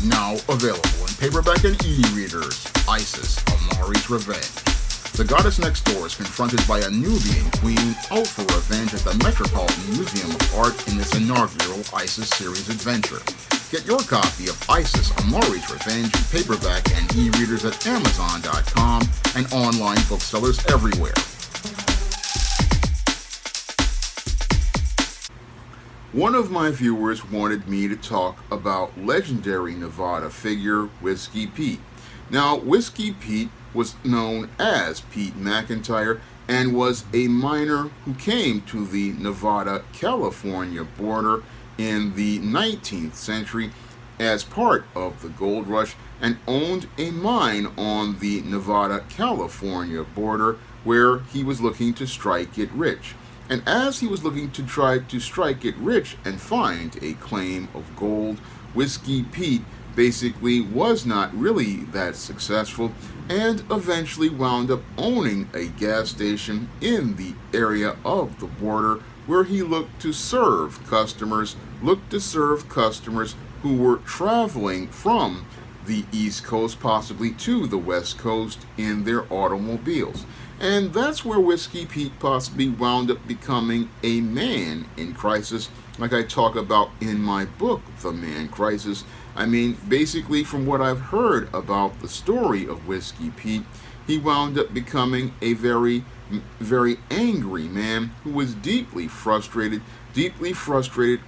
Now available in paperback and e-readers, Isis, Amari's Revenge. The goddess next door is confronted by a Nubian queen out for revenge at the Metropolitan Museum of Art in this inaugural Isis series adventure. Get your copy of Isis, Amari's Revenge in paperback and e-readers at Amazon.com and online booksellers everywhere. One of my viewers wanted me to talk about legendary Nevada figure Whiskey Pete. Now, Whiskey Pete was known as Pete McIntyre and was a miner who came to the Nevada-California border in the 19th century as part of the gold rush and owned a mine on the Nevada-California border where he was looking to strike it rich. And as he was looking to try to strike it rich and find a claim of gold, Whiskey Pete basically was not really that successful and eventually wound up owning a gas station in the area of the border where he looked to serve customers who were traveling from the East Coast, possibly to the West Coast in their automobiles. And that's where Whiskey Pete possibly wound up becoming a man in crisis, like I talk about in my book, The Man Crisis. I mean, basically, from what I've heard about the story of Whiskey Pete, he wound up becoming a very, very angry man who was deeply frustrated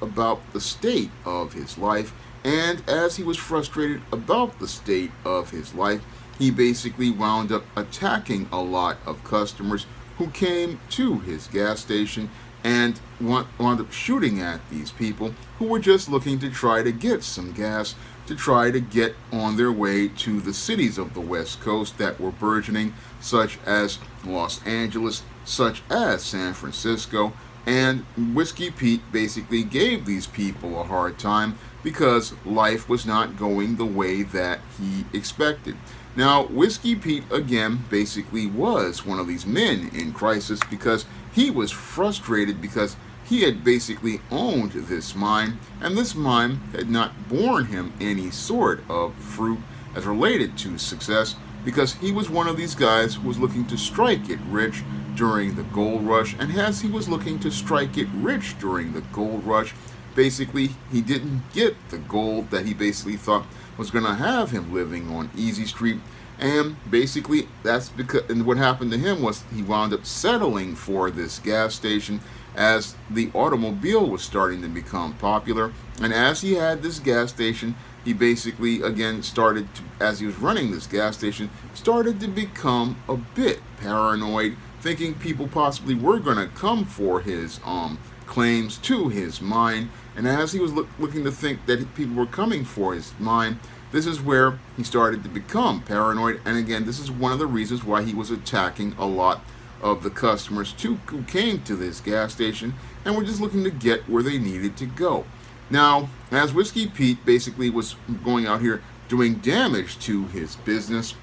about the state of his life. And as he was frustrated about the state of his life, he basically wound up attacking a lot of customers who came to his gas station and wound up shooting at these people who were just looking to try to get some gas to try to get on their way to the cities of the West Coast that were burgeoning, such as Los Angeles, such as San Francisco. And Whiskey Pete basically gave these people a hard time because life was not going the way that he expected. Now, Whiskey Pete, again, basically was one of these men in crisis because he was frustrated because he had basically owned this mine, and this mine had not borne him any sort of fruit as related to success because he was one of these guys who was looking to strike it rich during the gold rush, and as he was looking to strike it rich during the gold rush, basically he didn't get the gold that he basically thought was going to have him living on Easy Street. And basically that's because, and what happened to him was he wound up settling for this gas station as the automobile was starting to become popular. And as he had this gas station, he basically again started to, as he was running this gas station, started to become a bit paranoid, thinking people possibly were going to come for his claims to his mine. And as he was looking to think that people were coming for his mine, this is where he started to become paranoid. And again, this is one of the reasons why he was attacking a lot of the customers who came to this gas station and were just looking to get where they needed to go. Now, as Whiskey Pete basically was going out here doing damage to his business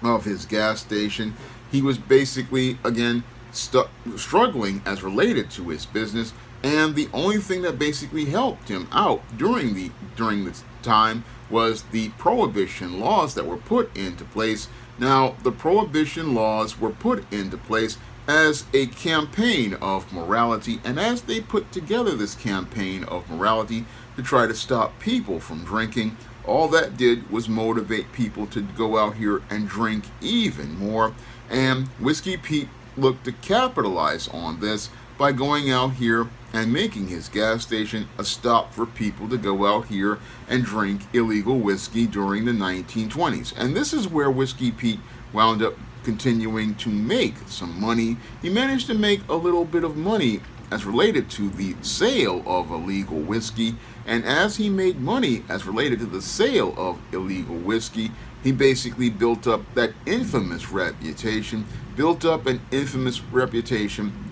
of his gas station, he was basically, again, struggling as related to his business. And the only thing that basically helped him out during this time was the prohibition laws that were put into place. Now, the prohibition laws were put into place as a campaign of morality, and as they put together this campaign of morality to try to stop people from drinking, all that did was motivate people to go out here and drink even more. And Whiskey Pete looked to capitalize on this by going out here and making his gas station a stop for people to go out here and drink illegal whiskey during the 1920s. And this is where Whiskey Pete wound up continuing to make some money. He managed to make a little bit of money as related to the sale of illegal whiskey. And as he made money as related to the sale of illegal whiskey, he basically built up that infamous reputation,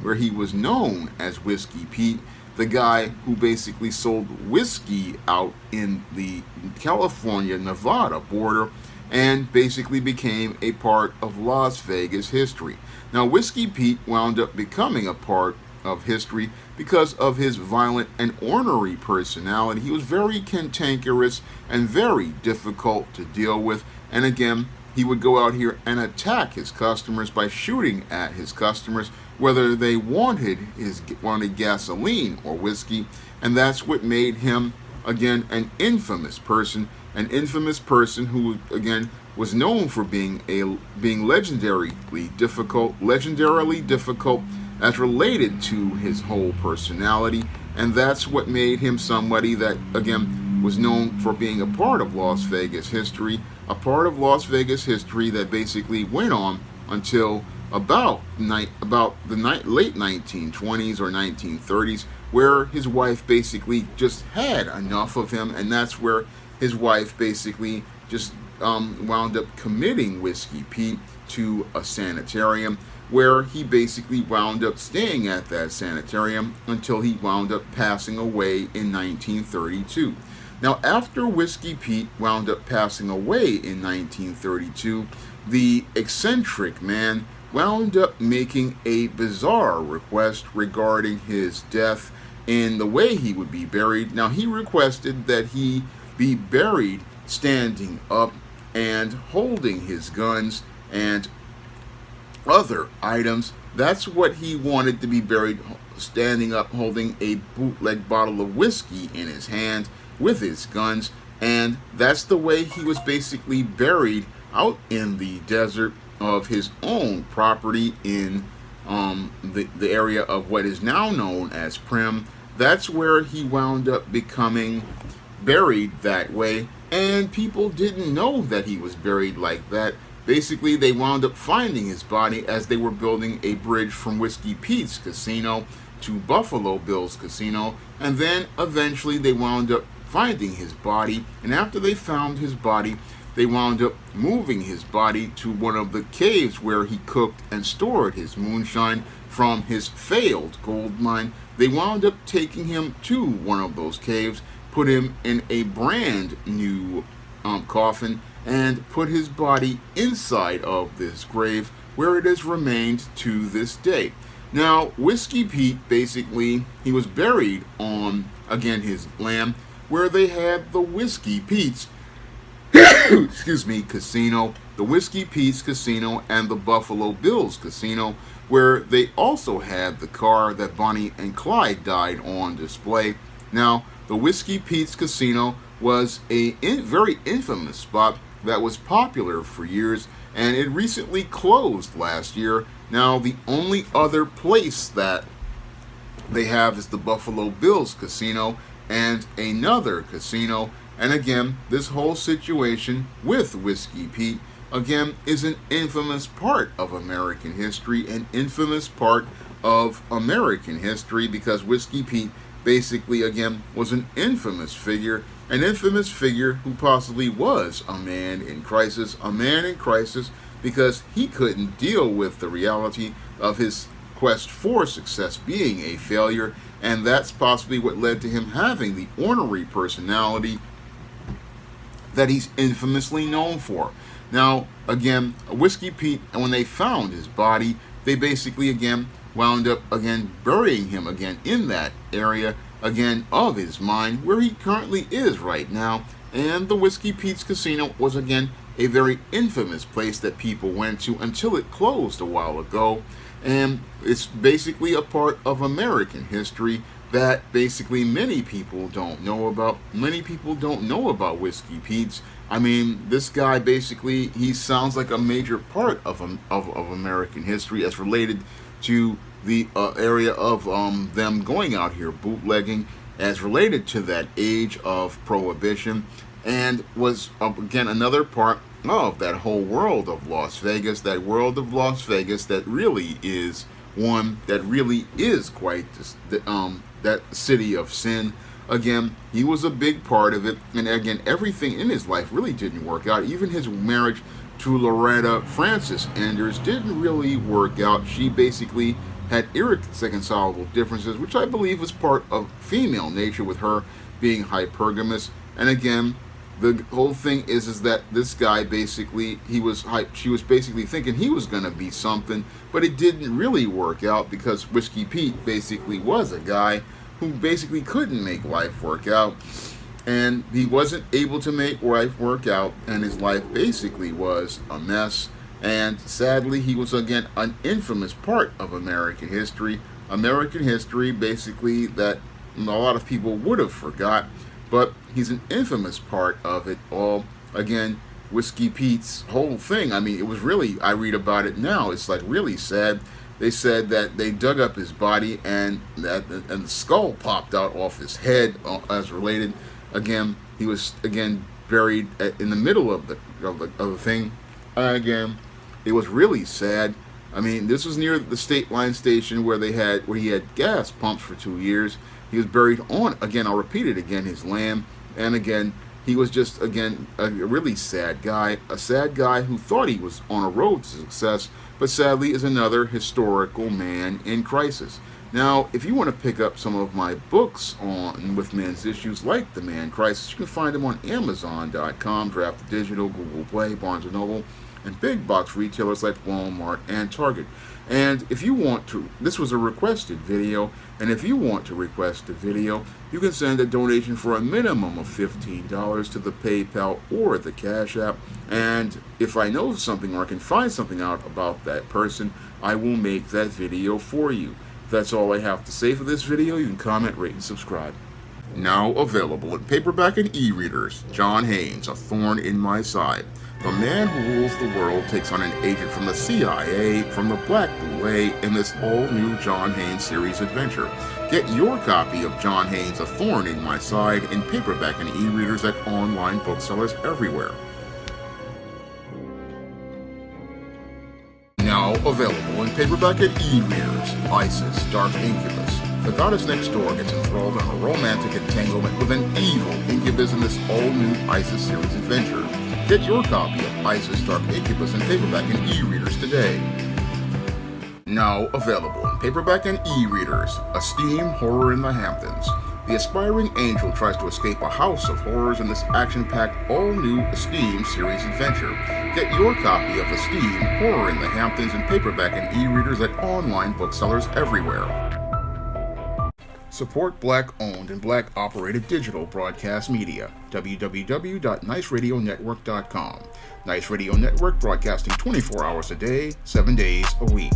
where he was known as Whiskey Pete, the guy who basically sold whiskey out in the California-Nevada border and basically became a part of Las Vegas history. Now, Whiskey Pete wound up becoming a part of history because of his violent and ornery personality. He was very cantankerous and very difficult to deal with. And again, he would go out here and attack his customers by shooting at his customers, whether they wanted gasoline or whiskey. And that's what made him, again, an infamous person who, again, was known for being legendarily difficult as related to his whole personality. And that's what made him somebody that, again, was known for being a part of Las Vegas history, that basically went on until about the late 1920s or 1930s, where his wife basically just had enough of him, and that's where his wife basically just wound up committing Whiskey Pete to a sanitarium, where he basically wound up staying at that sanitarium until he wound up passing away in 1932. Now, after Whiskey Pete wound up passing away in 1932, the eccentric man wound up making a bizarre request regarding his death and the way he would be buried. Now, he requested that he be buried standing up and holding his guns and other items. That's what he wanted to be buried, standing up holding a bootleg bottle of whiskey in his hand with his guns. And that's the way he was basically buried out in the desert of his own property in the area of what is now known as Primm. That's where he wound up becoming buried that way, and people didn't know that he was buried like that. Basically, they wound up finding his body as they were building a bridge from Whiskey Pete's casino to Buffalo Bill's casino, and then eventually they wound up finding his body. And after they found his body, they wound up moving his body to one of the caves where he cooked and stored his moonshine from his failed gold mine. They wound up taking him to one of those caves, put him in a brand new coffin, and put his body inside of this grave, where it has remained to this day. Now, Whiskey Pete, basically, he was buried on, again, his land, where they had the Whiskey Pete's casino, the Whiskey Pete's casino, and the Buffalo Bills casino, where they also had the car that Bonnie and Clyde died on display. Now, the Whiskey Pete's casino was a very infamous spot that was popular for years, and it recently closed last year. Now, the only other place that they have is the Buffalo Bills casino and another casino. And again, this whole situation with Whiskey Pete, again, is an infamous part of American history, because Whiskey Pete basically, again, was an infamous figure who possibly was a man in crisis, because he couldn't deal with the reality of his quest for success being a failure, and that's possibly what led to him having the ornery personality that he's infamously known for. Now, again, Whiskey Pete, and when they found his body, they basically, again, wound up, again, burying him, again, in that area, again, of his mine, where he currently is right now. And the Whiskey Pete's casino was, again, a very infamous place that people went to until it closed a while ago. And it's basically a part of American history that basically many people don't know about. Many people don't know about Whiskey Pete's. I mean, this guy basically, he sounds like a major part of American history as related to the area of them going out here bootlegging, as related to that age of prohibition, and was, again, another part of that whole world of Las Vegas, that really is one that really is quite that city of sin. Again, he was a big part of it, and again, everything in his life really didn't work out. Even his marriage to Loretta Francis Enders didn't really work out. She basically had irreconcilable differences, which I believe was part of female nature, with her being hypergamous. And again, The whole thing is that this guy basically, he was hyped. She was basically thinking he was going to be something, but it didn't really work out because Whiskey Pete basically was a guy who basically couldn't make life work out, and he wasn't able to make life work out, and his life basically was a mess. And sadly, he was again an infamous part of American history. American history, basically, that a lot of people would have forgot, but he's an infamous part of it all. Again, Whiskey Pete's whole thing, I mean, it was really, I read about it now, it's like really sad. They said that they dug up his body and the skull popped out off his head as related. Again, he was again buried in the middle of the thing. Again, it was really sad. I mean, this was near the State Line station where he had gas pumps for 2 years. He was buried on, again, I'll repeat it again, his land. And again, he was just, again, a really sad guy. A sad guy who thought he was on a road to success, but sadly is another historical man in crisis. Now, if you want to pick up some of my books on with men's issues like The Man Crisis, you can find them on Amazon.com, Draft Digital, Google Play, Barnes & Noble, and big box retailers like Walmart and Target. And if you want to, this was a requested video, and if you want to request a video, you can send a donation for a minimum of $15 to the PayPal or the Cash App. And if I know something or I can find something out about that person, I will make that video for you. That's all I have to say for this video. You can comment, rate, and subscribe. Now available in paperback and e-readers, John Haynes, A Thorn in My Side. The man who rules the world takes on an agent from the CIA, from the Black Boule, in this all-new John Haynes series adventure. Get your copy of John Haynes' A Thorn in My Side in paperback and e-readers at online booksellers everywhere. Now available in paperback and e-readers, Isis, Dark Incubus. The goddess next door gets enthralled in a romantic entanglement with an evil incubus in this all-new Isis series adventure. Get your copy of Isis, Dark Incubus in paperback and e-readers today. Now available in paperback and e-readers, Esteem, Horror in the Hamptons. The aspiring angel tries to escape a house of horrors in this action-packed, all-new Esteem series adventure. Get your copy of Esteem, Horror in the Hamptons in paperback and e-readers at online booksellers everywhere. Support Black-owned and Black-operated digital broadcast media. www.niceradionetwork.com. Nice Radio Network, broadcasting 24 hours a day, 7 days a week.